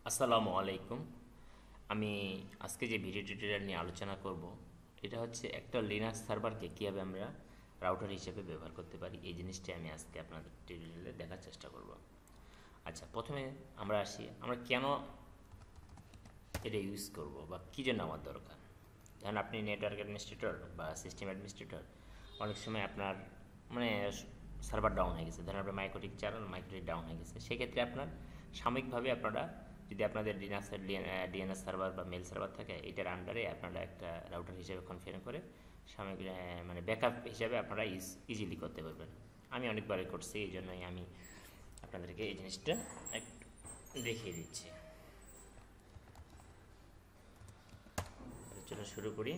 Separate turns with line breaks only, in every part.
আসসালামু আলাইকুম। আমি আজকে যে ভিডিও টিউটোরিয়াল নিয়ে আলোচনা করব, এটা হচ্ছে একটা লিনাক্স সার্ভারকে কীভাবে আমরা রাউটার হিসেবে ব্যবহার করতে পারি। এই জিনিসটি আমি আজকে আপনাদের টিউটোরিয়ালে দেখার চেষ্টা করব। আচ্ছা, প্রথমে আমরা আসি, আমরা কেন এটা ইউজ করব বা কী জন্য আমার দরকার। ধরেন আপনি নেটওয়ার্ক অ্যাডমিনিস্ট্রেটর বা সিস্টেম অ্যাডমিনিস্ট্রেটর, অনেক সময় আপনার মানে সার্ভার ডাউন হয়ে গেছে, ধরেন আপনার মাইক্রোটিক চালান, মাইক্রোটিক ডাউন হয়ে গেছে, সেক্ষেত্রে আপনার সাময়িকভাবে আপনারা যদি আপনাদের লিনাক্সের ডিএনএস সার্ভার বা মেল সার্ভার থাকে, এটার আন্ডারে আপনারা একটা রাউটার হিসেবে কনফিগার করে সাময়িক মানে ব্যাকআপ হিসেবে আপনারা ইজিলি করতে পারবেন। আমি অনেকবারই করছি, এই জন্যই আমি আপনাদেরকে এই জিনিসটা একটু দেখিয়ে দিচ্ছি। চলো শুরু করি।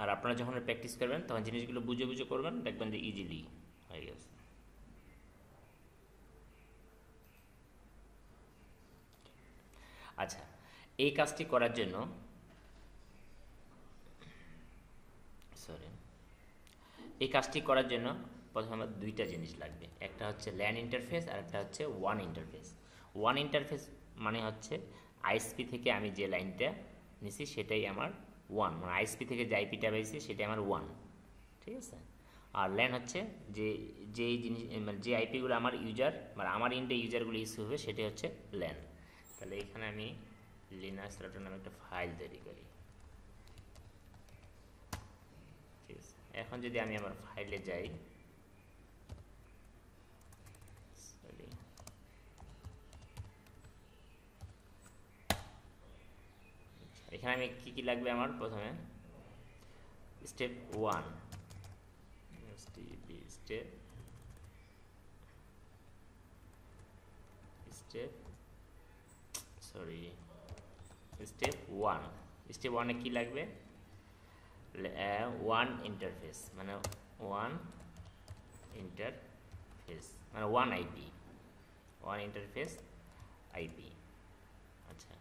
আর আপনারা যখন প্র্যাকটিস করবেন তখন জিনিসগুলো বুঝে বুঝে করবেন, দেখবেন যে ইজিলি হয়ে গেছে। আচ্ছা, এই কাজটি করার জন্য প্রথমে আমার দুইটা জিনিস লাগবে। একটা হচ্ছে ল্যান ইন্টারফেস আর একটা হচ্ছে ওয়ান ইন্টারফেস। ওয়ান ইন্টারফেস মানে হচ্ছে আইএসপি থেকে আমি যে লাইনটা নিছি সেটাই আমার ওয়ান, মানে আইএসপি থেকে যে আইপিটা পাইছি সেটাই আমার ওয়ান, ঠিক আছে। আর ল্যান হচ্ছে যে যেই জিনিস মানে যে আইপিগুলো আমার ইউজার মানে আমার ইন্ডে ইউজারগুলো ইউজ হবে সেটাই হচ্ছে ল্যান। তাহলে এখানে আমি লিনাক্স রাউটার নামে একটা ফাইল তৈরি করি, ঠিক আছে। এখন যদি আমি আমার ফাইলে যাই, সরি, এখানে আমি কি কি লাগবে আমার প্রথমে step one, step step sorry step one. Step ওয়ানে কী লাগবে? ওয়ান ইন্টারফেস, মানে ওয়ান ইন্টারফেস মানে one IP, one interface IP. আচ্ছা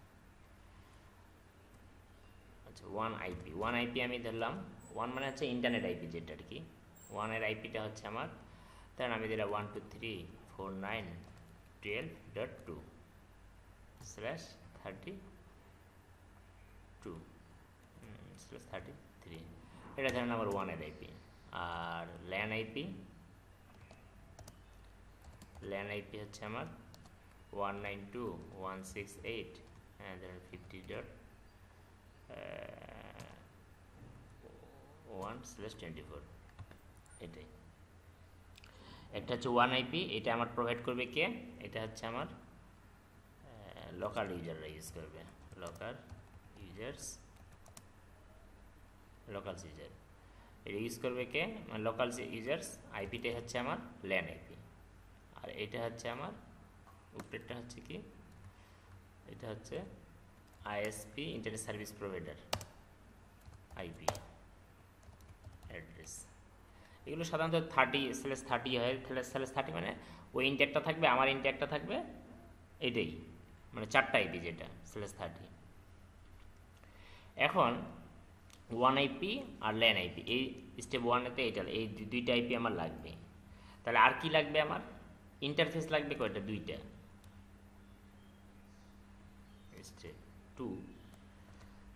আচ্ছা, ওয়ান আইপি আমি ধরলাম। ওয়ান মানে হচ্ছে ইন্টারনেট আইপি, যেটা আর কি। ওয়ানের আইপিটা হচ্ছে আমার, ধরেন আমি দিলাম 123.1.12/32/33, এটা ধরেন আমার ওয়ানের আইপি। আর ল্যান আইপি হচ্ছে আমার 192.168, হ্যাঁ ধরেন 50.1/24, এটাই। একটা হচ্ছে ওয়ান আইপি, এটা আমার প্রোভাইড করবে কে? এটা হচ্ছে আমার লোকাল ইউজাররা ইউজ করবে, লোকাল ইউজার্স, লোকাল ইউজার এটা ইউজ করবে কে? মানে লোকাল ইউজার্স। আইপিটাই হচ্ছে আমার ল্যান আইপি। আর এটা হচ্ছে আমার উপরেরটা হচ্ছে কি, এটা হচ্ছে ISP, internet service provider IP address. এগুলো সাধারণত 30/30 হয়। 30 মানে ওই ইনট্যাক্টটা থাকবে, আমার ইনট্যাক্টটা থাকবে, এটাই মানে 4টা আইপি, যেটা /30। এখন ওয়ান আইপি আর ল্যান আইপি, এই স্টেপ ওয়ানেতে এটা এই দুইটা আইপি আমার লাগবে। তাহলে আর কি লাগবে আমার? ইন্টারফেস লাগবে কয়টা? দুইটা। স্টেপ টু,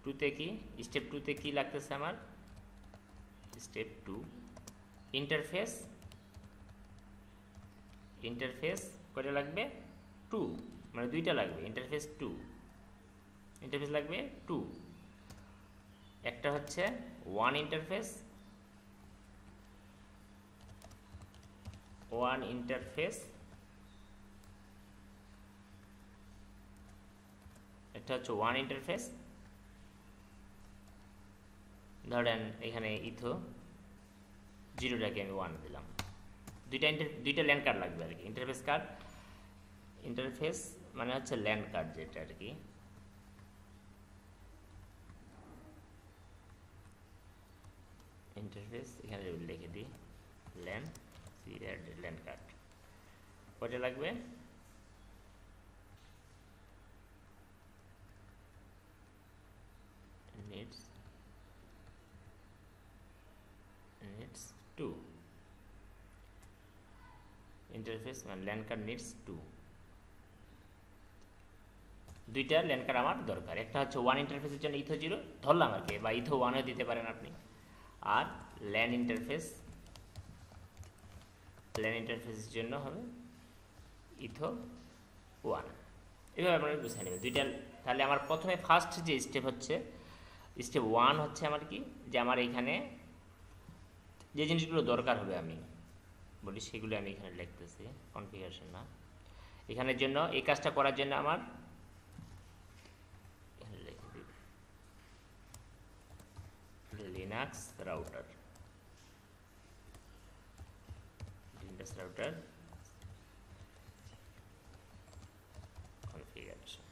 টুতে কি, স্টেপ টুতে কি লাগতেছে আমার? স্টেপ টু ইন্টারফেস, ইন্টারফেস কয়টা লাগবে? টু, মানে দুইটা লাগবে। ইন্টারফেস টু, ইন্টারফেস লাগবে টু। একটা হচ্ছে ওয়ান ইন্টারফেস, ওয়ান ইন্টারফেস, একটা হচ্ছে ওয়ান ইন্টারফেস। ধরেন এখানে ইথো জিরোটাকে আমি ওয়ান দিলাম। দুইটা ল্যান্ড কার্ড লাগবে আর কি, ইন্টারফেস কার্ড। ইন্টারফেস মানে হচ্ছে ল্যান্ড কার্ড, যেটা আর কি। ইন্টারফেস এখানে লিখে দিই ল্যান্ড কার্ড। কয়টা লাগবে? 2 ইন্টারফেস মানে ল্যান কার্ড নিডস 2, দুইটা ল্যান কার্ড আমার দরকার। একটা হচ্ছে ওয়ান ইন্টারফেসের জন্য ইথো 0 ধরলাম আর কি, বা ইথো 1ও দিতে পারেন আপনি। আর ল্যান ইন্টারফেসের জন্য হবে ইথো 1। এভাবে আপনারা বুঝে নেবেন দুইটা। তাহলে আমার প্রথমে ফার্স্ট যে স্টেপ হচ্ছে, স্টেপ 1 হচ্ছে আমার কি, যে আমার এইখানে যে জিনিসগুলো দরকার হবে আমি বলি সেগুলো আমি এখানে লিখতেছি, কনফিগারেশন না। এখানের জন্য এই কাজটা করার জন্য আমার Linux router configuration.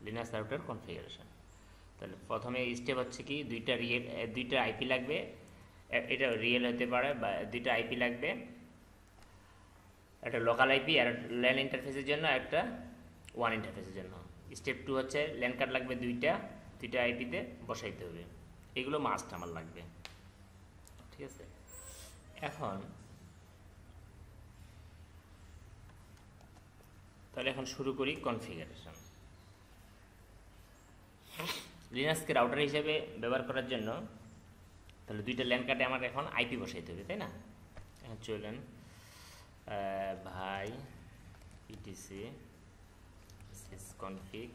Linux router configuration. তাহলে প্রথমে স্টেপ হচ্ছে কি, দুইটা আইপি লাগবে, এটা রিয়েল হতে পারে, বা দুইটা আইপি লাগবে, একটা লোকাল আইপি আর ল্যান ইন্টারফেসের জন্য, একটা ওয়ান ইন্টারফেসের জন্য। স্টেপ 2 হচ্ছে ল্যান কার্ড লাগবে দুইটা আইপিতে বসাইতে হবে, এগুলো মাস্ট আমার লাগবে, ঠিক আছে। তাহলে এখন শুরু করি কনফিগারেশন। লিনাক্সকে রাউটার হিসেবে ব্যবহার করার জন্য তাহলে দুইটা ল্যান কার্ডে আমার এখন আইপি বসাইতে হবে, তাই না। এখন চলেন ভাই ইটিসি config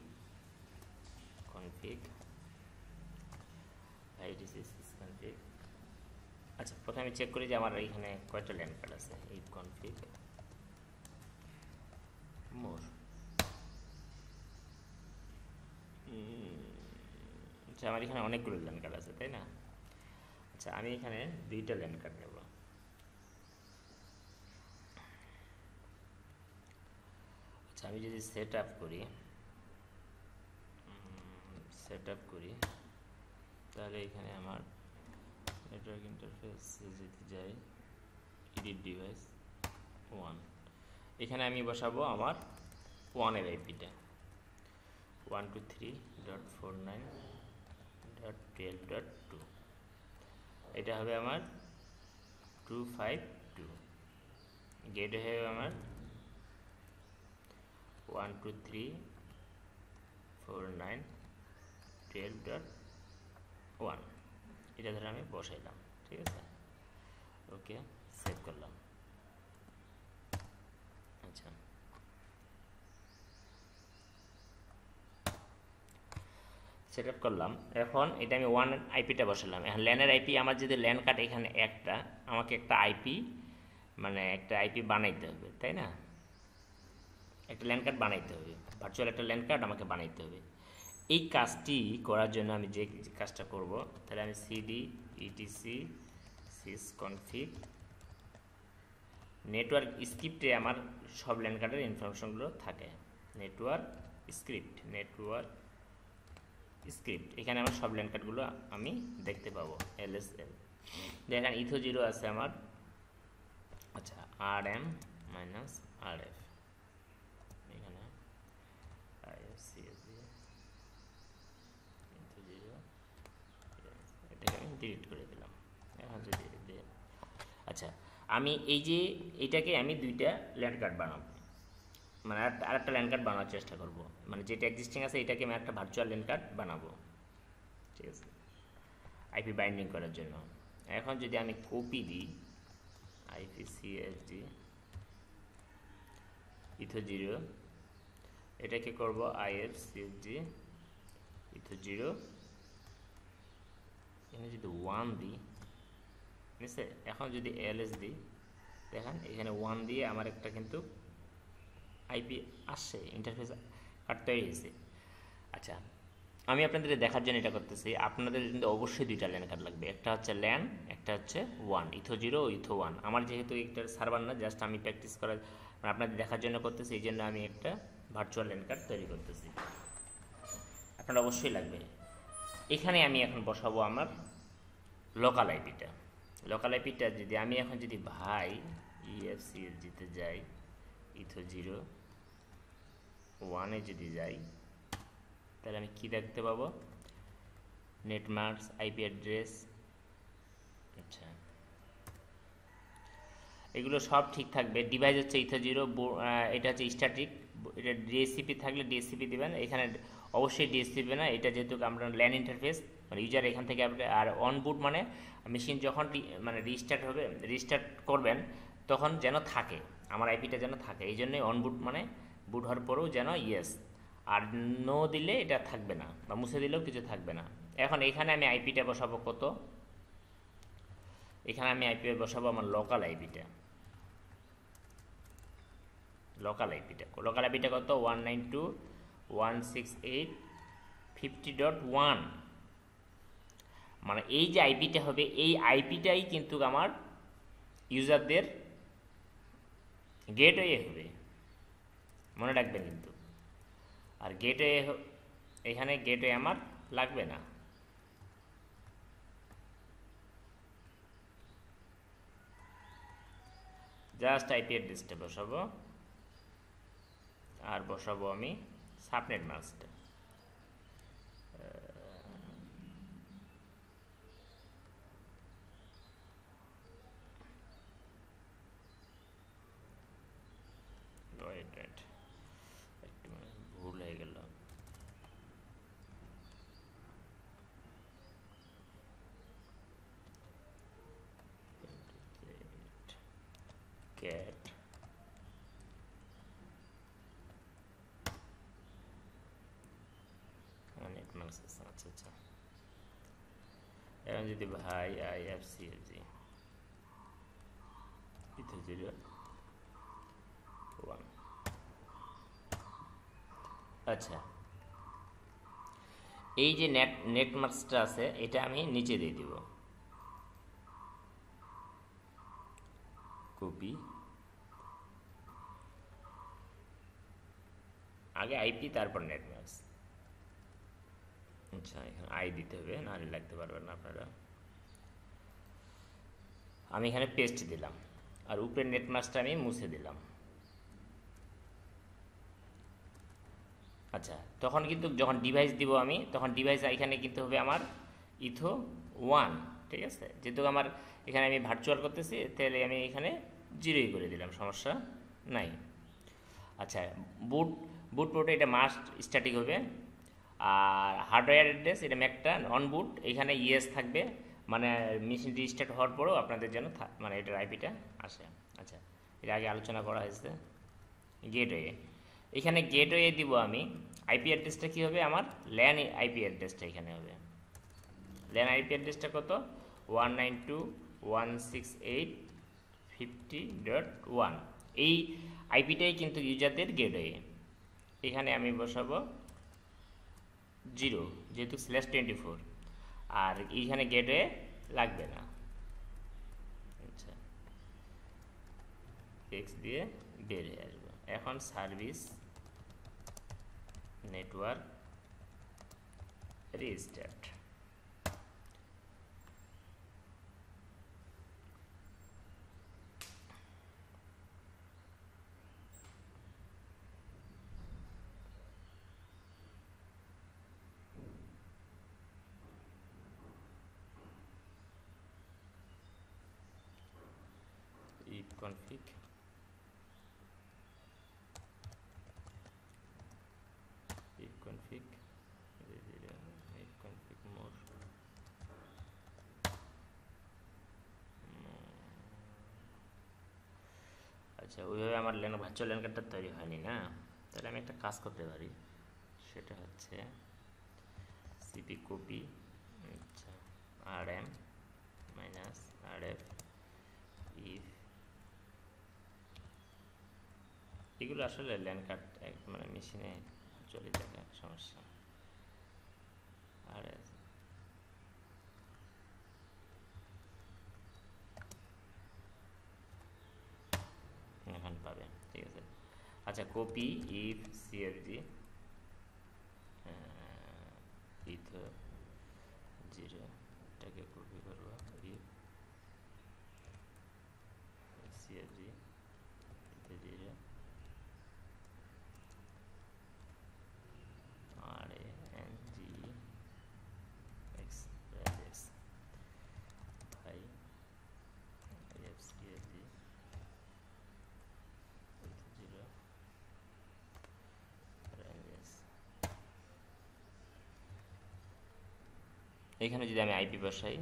ভাই ইটিসি config। আচ্ছা, প্রথমে আমি চেক করি যে আমার এখানে কয়টা ল্যান কার্ড আছে। এই config মোর, আচ্ছা আমার এখানে অনেকগুলো ল্যান কার্ড আছে, তাই না। আচ্ছা, আমি এখানে দুইটা ল্যান কার্ড নেব। আচ্ছা, আমি যদি সেট আপ করি তাহলে এখানে আমার নেটওয়ার্ক ইন্টারফেসে যেতে যাই, এডিট ডিভাইস 1, এখানে আমি বসাবো আমার 1-এর আইপিটা 123.49.12.2, এটা হবে আমার 252, গেট হবে আমার 123.49.12.1, এটা ধরে আমি বসাইলাম, ঠিক আছে। ওকে, সেভ করলাম। আচ্ছা, সেট আপ করলাম। এখন এটা আমি ওয়ান আইপিটা বসালাম। এখন ল্যানের আইপি আমার যদি ল্যান কার্ড এখানে একটা, আমাকে একটা আইপি বানাইতে হবে, তাই না। একটা ল্যান কার্ড বানাইতে হবে, ভার্চুয়াল একটা ল্যান কার্ড আমাকে বানাইতে হবে। এই কাজটি করার জন্য আমি যে কাজটা করব, তাহলে আমি সিডি ইটিসি sysconfig নেটওয়ার্ক স্ক্রিপ্টে আমার সব ল্যান কার্ডের ইনফরমেশনগুলো থাকে। নেটওয়ার্ক স্ক্রিপ্ট, এখানে আমার সব ল্যান কার্ডগুলো আমি দেখতে পাবো। LSL দেখেন ইথো 0 আছে আমার। আচ্ছা, RM - RF, এখানে IFCSG ইথো 0, এটাকে আমি ডিলিট করে দিলাম। এখন যদি আচ্ছা, আমি এইটাকে আমি দুইটা ল্যান কার্ড বানাবো, মানে আরেকটা ল্যান কার্ড বানানোর চেষ্টা করব, মানে যেটা এক্সিস্টিং আছে এটাকে আমি একটা ভার্চুয়াল ল্যান কার্ড বানাবো, ঠিক আছে, আইপি বাইন্ডিং করার জন্য। এখন যদি আমি কপি দিই IPCSD ইথো 0, এটাকে করব IFCSG ইথো 0, এখানে যদি 1 দিই, ঠিক আছে। এখন যদি LS দিই, দেখেন এখানে 1 দিয়ে আমার একটা কিন্তু আইপি আসছে, ইন্টারফেস কার্ড তৈরি হয়েছে। আচ্ছা, আমি আপনাদের দেখার জন্য এটা করতেছি। আপনাদের কিন্তু অবশ্যই দুইটা ল্যান কার্ড লাগবে, একটা হচ্ছে ল্যান, একটা হচ্ছে 1, ইথো 0 ইথো 1। আমার যেহেতু একটা সার্ভার না, জাস্ট আমি প্র্যাকটিস করার মানে আপনাদের দেখার জন্য করতেছি, এই জন্য আমি একটা ভার্চুয়াল ল্যান কার্ড তৈরি করতেছি। আপনার অবশ্যই লাগবে। এখানে আমি এখন বসাবো আমার লোকাল আইপিটা। যদি আমি এখন যদি ভাই EFCSG তে যাই, ইথো 0 1-এ যদি যাই তাহলে আমি কি দেখতে পাবো? নেটমার্কস, আইপি অ্যাড্রেস, আচ্ছা এগুলো সব ঠিক থাকবে। ডিভাইস হচ্ছে ইথো 0, এটা হচ্ছে স্ট্যাটিক, এটা ডিএসসিপি থাকলে ডিএসসিপি দিবেন, এখানে অবশ্যই ডিএসসিপি না, এটা যেহেতু আমরা ল্যান ইন্টারফেস মানে ইউজার এখান থেকে আর অন বুট মানে মেশিন যখন মানে রিস্টার্ট হবে, রিস্টার্ট করবেন তখন যেন থাকে, আমার আইপিটা যেন থাকে, এই জন্যই অন বুট মানে বুট হওয়ার পরেও যেন ইয়েস, আর নো দিলে এটা থাকবে না, বা মুছে দিলেও কিছু থাকবে না। এখন এখানে আমি আইপিটা বসাবো কত? এখানে আমি আইপি বসাবো আমার লোকাল আইপিটা। লোকাল আইপিটা কত? 192.168.50.1, মানে এই যে আইপিটা হবে এই আইপিটাই কিন্তু আমার ইউজারদের গেটওয়ে হবে, মনে রাখবেন কিন্তু। আর গেটওয়ে এখানে গেটওয়ে আমার লাগবে না, জাস্ট আইপি অ্যাড্রেসটা বসাবো, আর বসাবো আমি সাবনেট মাস্কটা। একটু ভুল হয়ে গেল। ক্যাট নেটমার্কস, আচ্ছা আচ্ছা। এখন যদি ভাই IFCFG ইথো 0 1, আচ্ছা এই যে নেটমার্কসটা আছে এটা আমি নিচে দিয়ে দিব, কপি, আগে আইপি তারপর নেটমার্কস। আচ্ছা এখানে আই দিতে হবে, নাহলে লাগতে পারবেন না আপনারা। আমি এখানে পেস্ট দিলাম, আর উপরের নেটমাস্কটা আমি মুছে দিলাম। আচ্ছা তখন কিন্তু যখন ডিভাইস দিব আমি, তখন ডিভাইস এখানে কিন্তু হবে আমার ইথো 1, ঠিক আছে? যেহেতু আমার এখানে আমি ভার্চুয়াল করতেছি তাহলে আমি এখানে 0ই করে দিলাম, সমস্যা নাই। আচ্ছা বুট বুট পোর্টে এটা মাস্ট স্ট্যাটিক হবে, আর হার্ডওয়্যার অ্যাড্রেস এটা ম্যাকটা অন বুট, এখানে ইএস থাকবে, মানে মেশিন রিস্টার্ট হওয়ার পরেও আপনাদের যেন মানে এটার আইপিটা আসে। আচ্ছা এটা আগে আলোচনা করা হয়েছে। গেটওয়ে, এখানে গেটওয়ে দিব আমি, আইপি অ্যাড্রেসটা কী হবে? আমার ল্যান আইপি অ্যাড্রেসটা এখানে হবে। ল্যান আইপি অ্যাড্রেসটা কত? 192.168.50.1, এই আইপিটাই কিন্তু ইউজারদের গেটওয়ে। এখানে আমি বসাবো 0, যেহেতু /24, আর এইখানে গেটওয়ে লাগবে না। আচ্ছা এক্স দিয়ে বের হয়ে আসবো। এখন service network restart, if config more, আচ্ছা ওইভাবে আমার ভার্চুয়াল ল্যান কার্ডটা তৈরি হয়নি না, তাহলে আমি একটা কাজ করতে পারি, সেটা হচ্ছে সিপি কপি, আচ্ছা RM -RF if, এগুলো আসলে ল্যান কার্ড মানে মেশিনে চলে থাকে সমস্যা। আর এখন পাবে, ঠিক আছে। আচ্ছা কপি ইফ CFG ইথো 0, এটাকে কপি করবো, ইফ CFG ইথো 0 এখানে যদি আমি আইপি বসাই,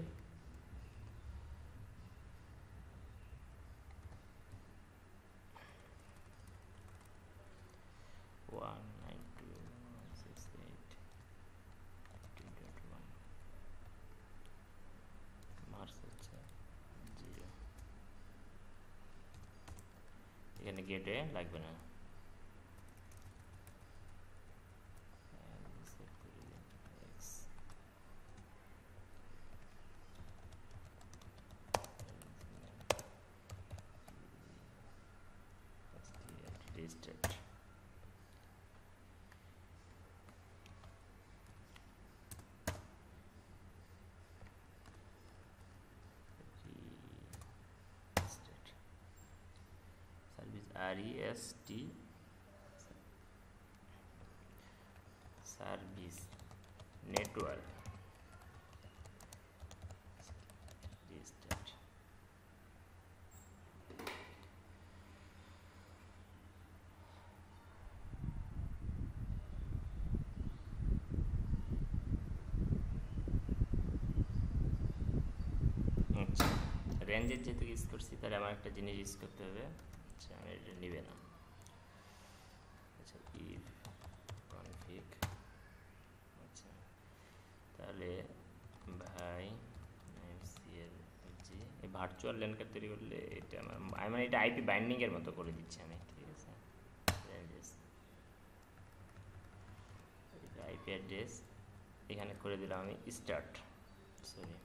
এখানে গেটে লাগবে না। Registered. Service REST service network registered. আচ্ছা, রেঞ্জের যেহেতু ইউজ করছি তাহলে আমার একটা জিনিস ইউজ করতে হবে। আচ্ছা, আমি এটা নিবে না। আচ্ছা, ইফ কনফিগ। আচ্ছা, তাহলে ভাই MCLG এই ভার্চুয়াল ল্যান কার্ড তৈরি করলে এটা আমার মানে এটা আইপি বাইন্ডিং এর মতো করে দিচ্ছি আমি, ঠিক আছে। রেঞ্জেস আইপি অ্যাড্রেস এখানে করে দিলাম আমি স্টার্ট, সরি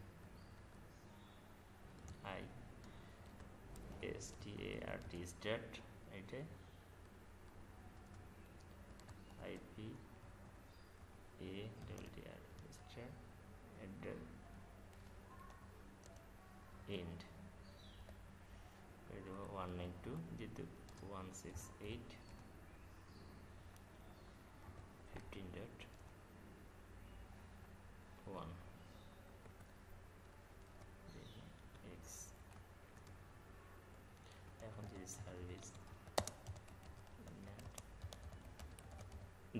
ISTART স্টার্ট, এটা IP AWDR start address end করে দেবো 192 যেহেতু 168.15.1 x। এখন যদি সার্ভিস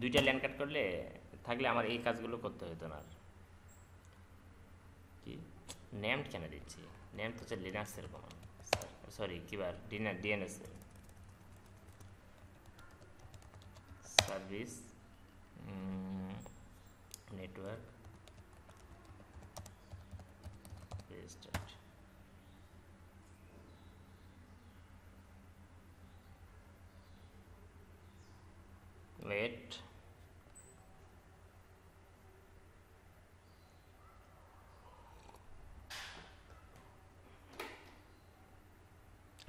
দুইটা ল্যান্ড কাট করলে থাকলে আমার এই কাজগুলো করতে হতো না। কি নেমড কেন দিচ্ছি? নেম তো হচ্ছে লিনাক্সের কমান্ড, সরি কিবার DNS এর সার্ভিস নেটওয়ার্ক রেজিস্টার্ড। ওয়েট,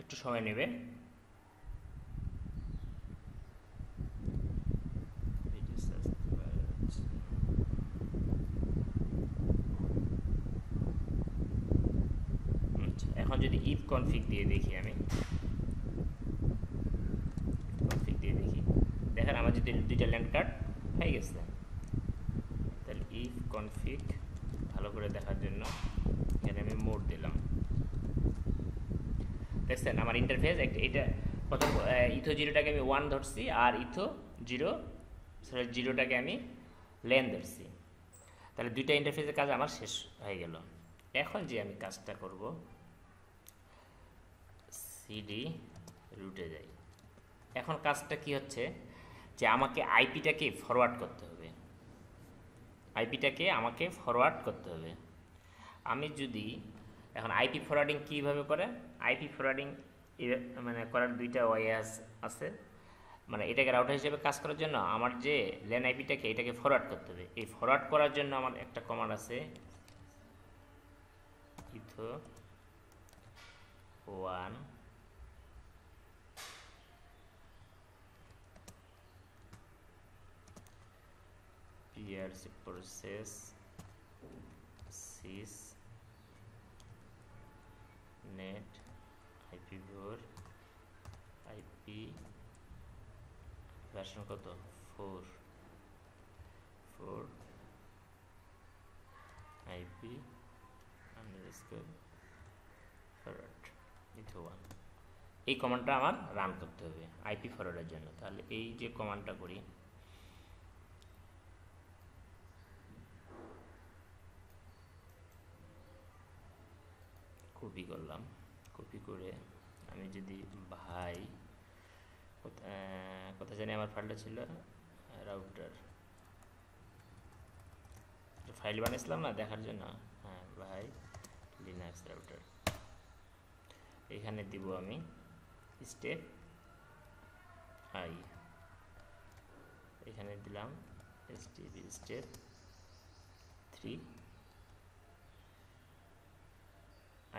একটু সময় নেবে। এখন যদি ইফ কনফিগ দিয়ে দেখি, আমি কনফিগ দিয়ে দেখি, দেখেন আমার যদি দুইটা ল্যান্ড কার্ড হয়ে গেছে। তাহলে ইফ কনফিগ ভালো করে দেখার জন্য এখানে আমি মোড দিলাম, দেখছেন আমার ইন্টারফেস এটা প্রথম ইথো জিরোটাকে আমি 1 ধরছি আর ইথো জিরোটাকে আমি লেন ধরছি। তাহলে দুইটা ইন্টারফেসের কাজ আমার শেষ হয়ে গেল। এখন যে আমি কাজটা করব, সিডি রুটে যাই। এখন কাজটা কি হচ্ছে যে আমাকে আইপিটাকে ফরওয়ার্ড করতে হবে, আমাকে ফরওয়ার্ড করতে হবে। আমি যদি এখন আইপি ফরওয়ার্ডিং কীভাবে করে, আইপি ফরওয়ার্ডিং মানে করার দুইটা ওয়ে আছে। মানে এটাকে রাউটার হিসেবে কাজ করার জন্য আমার যে ল্যান আইপিটাকে এটাকে ফরওয়ার্ড করতে হবে। এই ফরওয়ার্ড করার জন্য আমার একটা কমান্ড আছে, ইথো 1 PRC process sys net IPv4 IP version কত 4 IP underscore forward ইথো 1। এই কমান্ডটা আমার রান করতে হবে আইপি ফরওয়ার্ডের জন্য। তাহলে এই যে কমান্ডটা করি, কপি করলাম, কপি করে আমি যদি ভাই কোথায় জানি আমার ফাইলটা ছিল, রাউটার ফাইল বানিয়েছিলাম না দেখার জন্য, হ্যাঁ ভাই লিনাক্স রাউটার, এখানে দিব আমি স্টেপ আই, এখানে দিলাম step 3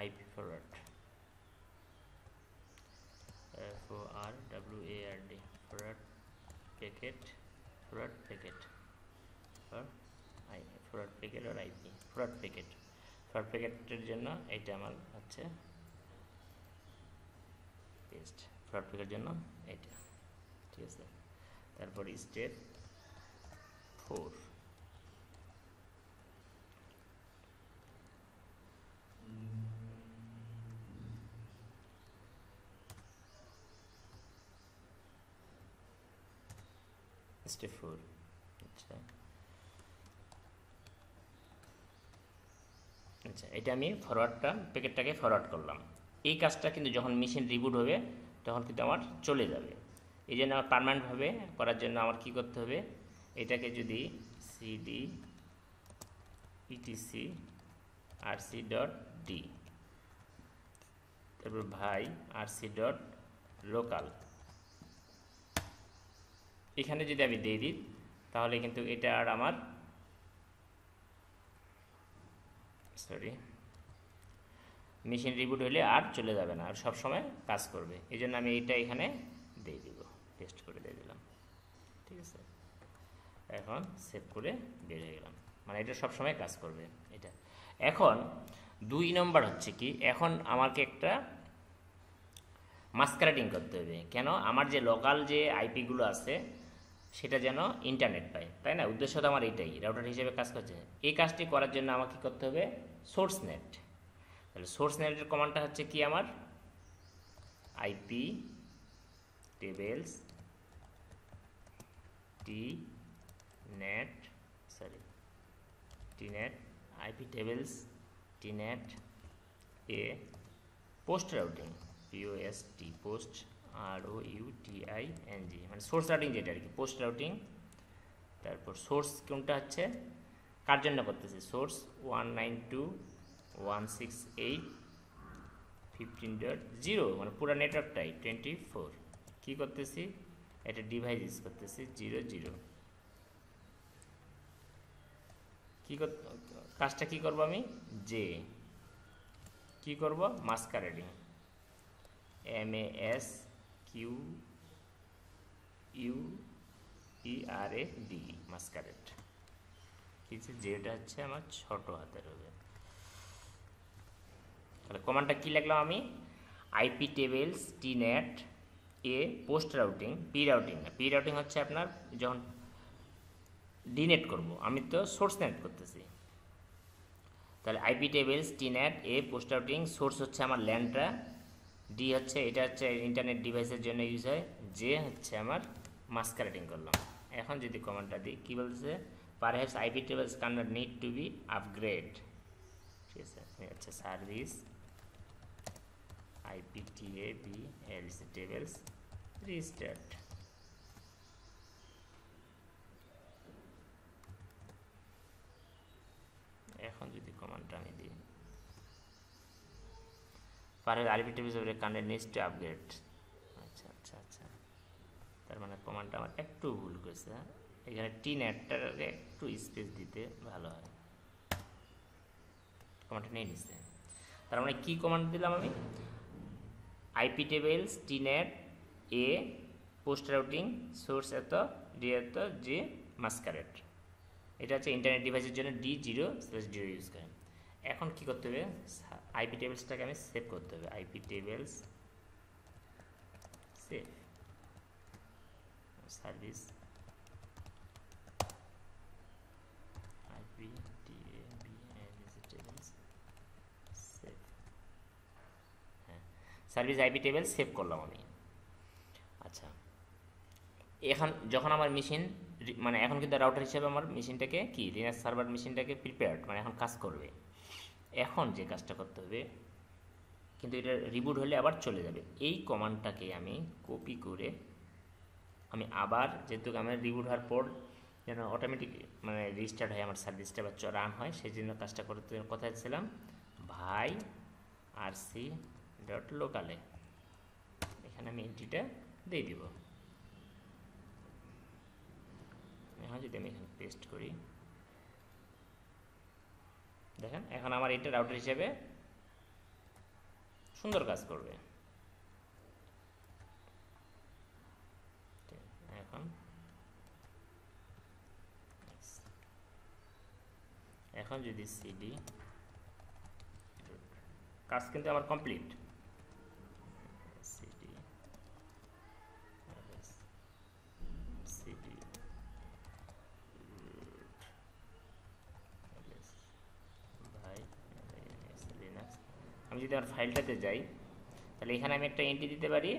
IP forward, FORWARD forward packet, forward packet আর ফরওয়ার্ড প্যাকেট আর আইপি ফরওয়ার্ড প্যাকেট, ফরওয়ার্ড প্যাকেটের জন্য এইটা আমার হচ্ছে পেস্ট, ফরওয়ার্ড প্যাকেটের জন্য এইটা, ঠিক আছে। তারপর স্টেপ 4 স্টেপ 4, আচ্ছা আচ্ছা, এটা আমি প্যাকেটটাকে ফরওয়ার্ড করলাম। এই কাজটা কিন্তু যখন মেশিন রিবুট হবে তখন কিন্তু আমার চলে যাবে। এই জন্য আমার পার্মানেন্টভাবে করার জন্য আমার কি করতে হবে, এটাকে যদি CD etc RC dot D, তারপর ভাই আরসি ডট লোকাল, এখানে যদি আমি দিয়ে দিই তাহলে কিন্তু এটা আর আমার মেশিন রিবুট হলে আর চলে যাবে না, আর সব সময় কাজ করবে। এই জন্য আমি এইটা এখানে দিয়ে দিব, টেস্ট করে দিয়ে দিলাম, ঠিক আছে। এখন সেভ করে বের হয়ে গেলাম, মানে এটা সব সময় কাজ করবে এটা। এখন 2 নম্বর হচ্ছে কি, এখন আমাকে একটা মাস্কারেটিং করতে হবে। কেন? আমার যে লোকাল যে আইপিগুলো আছে সেটা যেন ইন্টারনেট পায়, তাই না? উদ্দেশ্য তো আমার এইটাই, রাউটার হিসেবে কাজ করছে। এই কাজটি করার জন্য আমাকে করতে হবে সোর্স নেট। তাহলে সোর্স নেটের কমান্ডটা হচ্ছে কি, আমার IP tables t nat IP tables t nat A post routing, POST post ROUTING, মানে সোর্স রাউটিং যেটা আর কি, পোস্ট রাউটিং। তারপর সোর্স কোনটা হচ্ছে, কার জন্য করতেছি, সোর্স 192.168.15.0, মানে পুরো নেটওয়ার্কটাই 24 কি করতেছি, এটা ডিভাইস ইউজ করতেছি 00। কি কাজটা কি করব আমি, যে কি করব, মাস্কারেডিং, MASQUERAD, মাস্কারেড, কিছু যেটা হচ্ছে আমার ছোট হাতের হবে। তাহলে কমান্ডটা কি লিখলাম আমি, IP tables t nat A post routing, P routing না, পি রাউটিং হচ্ছে আপনার যখন ডিনেট করব, আমি তো সোর্স নেট করতেছি। তাহলে IP tables t nat A post routing, source হচ্ছে আমার ল্যান্ডটা, ডি হচ্ছে এটা হচ্ছে ইন্টারনেট ডিভাইসের জন্য ইউজ হয়, যে হচ্ছে আমার মাস্কারেটিং করলাম। এখন যদি কমান্ডটা দিই কি বলছে, perhaps IP tables can not need to be upgrade, ঠিক আছে। আচ্ছা, সার্ভিস IPTABLC টেবিলস রিস্টার্ট, এখন যদি কমান্ডটা আমি দিই, perhaps IP tables can not need two upgrade, আচ্ছা আচ্ছা আচ্ছা, তার মানে কমান্ডটা আমার একটু ভুল করেছে, এখানে টিনেটটাকে একটু স্পেস দিতে ভালো হয়, কমান্ডটা নিয়ে নিচ্ছে। তার মানে কি কমান্ড দিলাম আমি, IP tables t nat A post routing, source এত, ডি এত, যে মাস্কারেট, এটা হচ্ছে ইন্টারনেট ডিভাইসের জন্য D0/0 ইউজ করেন। এখন কি করতে হবে, আইপি টেবিলসটাকে আমি সেভ করতে হবে, IP tables save, service service IP table save করলাম আমি। আচ্ছা, এখন যখন আমার মেশিন মানে এখন কিন্তু রাউটার হিসেবে আমার মেশিনটাকে কি লিনাক্স সার্ভার মেশিনটাকে প্রিপেয়ার্ড, মানে এখন কাজ করবে। এখন যে কাজটা করতে হবে, কিন্তু এটা রিবুট হলে আবার চলে যাবে। এই কমান্ডটাকে আমি কপি করে আমি আবার, যেহেতু আমার রিবুট হওয়ার পর যেন অটোমেটিক মানে রিস্টার্ট হয় আমার সার্ভিসটা বা রান হয়, সেই জন্য কাজটা করতে কথা ছিলাম ভাই আরসি ডট লোকালে, এখানে আমি এন্ট্রিটা দিয়ে দিব। এখন যদি আমি এখানে পেস্ট করি, দেখেন এখন আমার এটা রাউটার হিসেবে সুন্দর কাজ করবে। এখন এখন যদি সিডি, কাজ কিন্তু আমার কমপ্লিট। সিডি সিডি ভাই লিনাক্স, আমি যদি আমার ফাইলটাতে যাই তাহলে এখানে আমি একটা এন্ট্রি দিতে পারি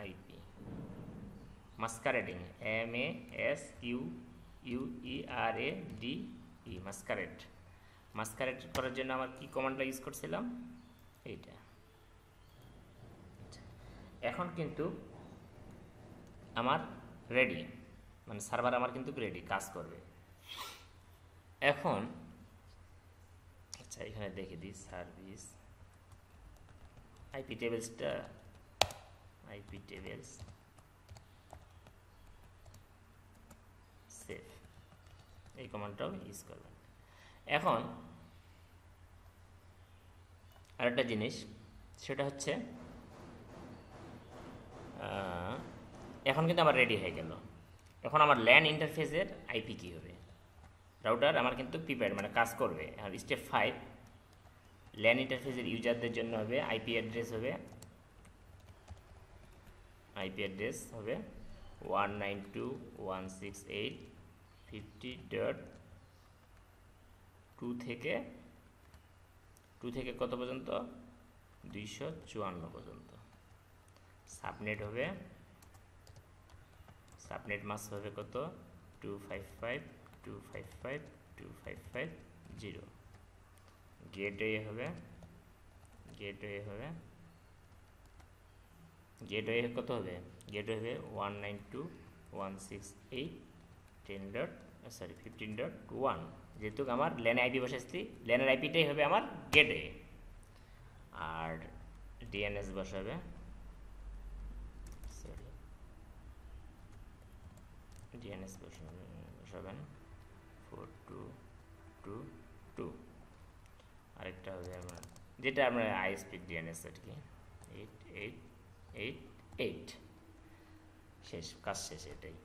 আইপি মাস্কারেডিং, MASQUERADE, মাস্কারেড। মাস্কারেড করার জন্য আমার কি কমান্ডটা ইউজ করছিলাম, এইটা। এখন কিন্তু আমার রেডি, মানে সার্ভার আমার কিন্তু রেডি, কাজ করবে। এখন আচ্ছা এখানে দেখে দিই সার্ভিস আইপি টেবিলসটা, আইপি টেবিলস সেভ, এই কমান্ডটাও ইউজ করবেন। এখন আরেকটা জিনিস, সেটা হচ্ছে এখন কিন্তু আমার রেডি হয়ে গেল। এখন আমার ল্যান ইন্টারফেসের আইপি কী হবে, রাউটার আমার কিন্তু প্রিপেয়ার মানে কাজ করবে। আর স্টেপ 5 ল্যান ইন্টারফেসের ইউজারদের জন্য হবে আইপি অ্যাড্রেস হবে 192.168.50.2 থেকে কত পর্যন্ত, 254 পর্যন্ত। সাবনেট মাস্ক হবে কত, 255.255.255.0। গেটওয়ে হবে কত হবে, গেটওয়ে হবে 192.168.10.15.1, যেহেতু আমার ল্যানে আইপি বসাচ্ছি, ল্যানের আইপিটাই হবে আমার গেটওয়ে। আর ডিএনএস বসাবে, ডিএনএস বসাবেন 4222। আরেকটা হবে আমার যেটা আমরা আইএসপি ডিএনএস আর কি 8888। শেষ, কাজ শেষ, এটাই।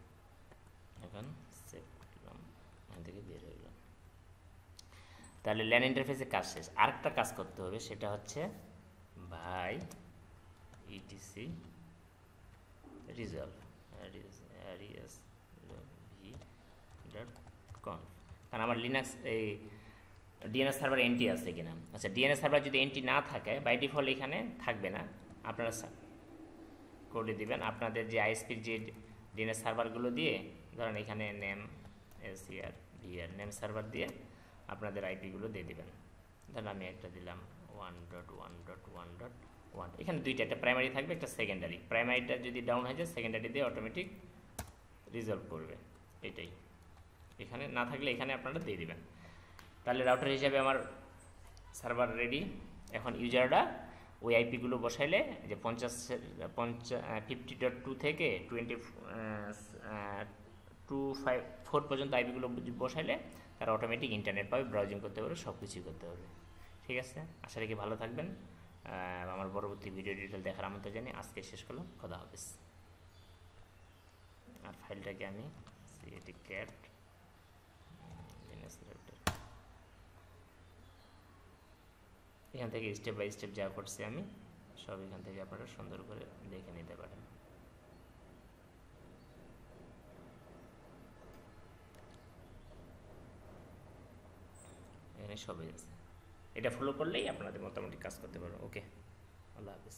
এখন সেভ করলাম, এখান থেকে বের হয়ে গেলাম। তাহলে ল্যান ইন্টারফেসে কাজ শেষ। আরেকটা কাজ করতে হবে, সেটা হচ্ছে ভাই ইটিসি রিজলভ v.conf, কারণ আমার লিনাক্স এই ডিএনএস সার্ভার এন্ট্রি আছে কিনা। আচ্ছা ডিএনএস সার্ভার যদি এন্ট্রি না থাকে বাই ডিফল্ট এখানে থাকবে না, আপনারা করে দিবেন আপনাদের যে আইএসপির যে ডিএনএস সার্ভারগুলো দিয়ে, ধরেন এখানে name ACR VR name server দিয়ে আপনাদের আইপিগুলো দিয়ে দিবেন। ধরেন আমি একটা দিলাম 1.1.1.1, এখানে দুইটা, একটা প্রাইমারি থাকবে একটা সেকেন্ডারি। প্রাইমারিটা যদি ডাউন হয়ে যায় সেকেন্ডারি দিয়ে অটোমেটিক রিজলভ করবে, এটাই। এখানে না থাকলে এখানে আপনারা দিয়ে দিবেন। তাহলে রাউটার হিসাবে আমার সার্ভার রেডি। এখন ইউজাররা ওই আইপিগুলো বসাইলে যে 50.2 থেকে 254 পর্যন্ত আইপিগুলো বসাইলে তারা অটোমেটিক ইন্টারনেট পাবে, ব্রাউজিং করতে পারবে, সব কিছুই করতে পারবে। ঠিক আছে, আশা রাখি ভালো থাকবেন। আমার পরবর্তী ভিডিও ডিটেল দেখার আমন্ত্রণ জানিয়ে আজকে শেষ করলাম। খোদা হাফেজ। আর ফাইলটাকে আমি cat এখান থেকে স্টেপ বাই স্টেপ যা করছি আমি সব এখান থেকে আপনারা সুন্দর করে দেখে নিতে পারেন। এখানে সবই আছে, এটা ফলো করলেই আপনাদের মোটামুটি কাজ করতে পারবেন। ওকে, আল্লাহ হাফেজ।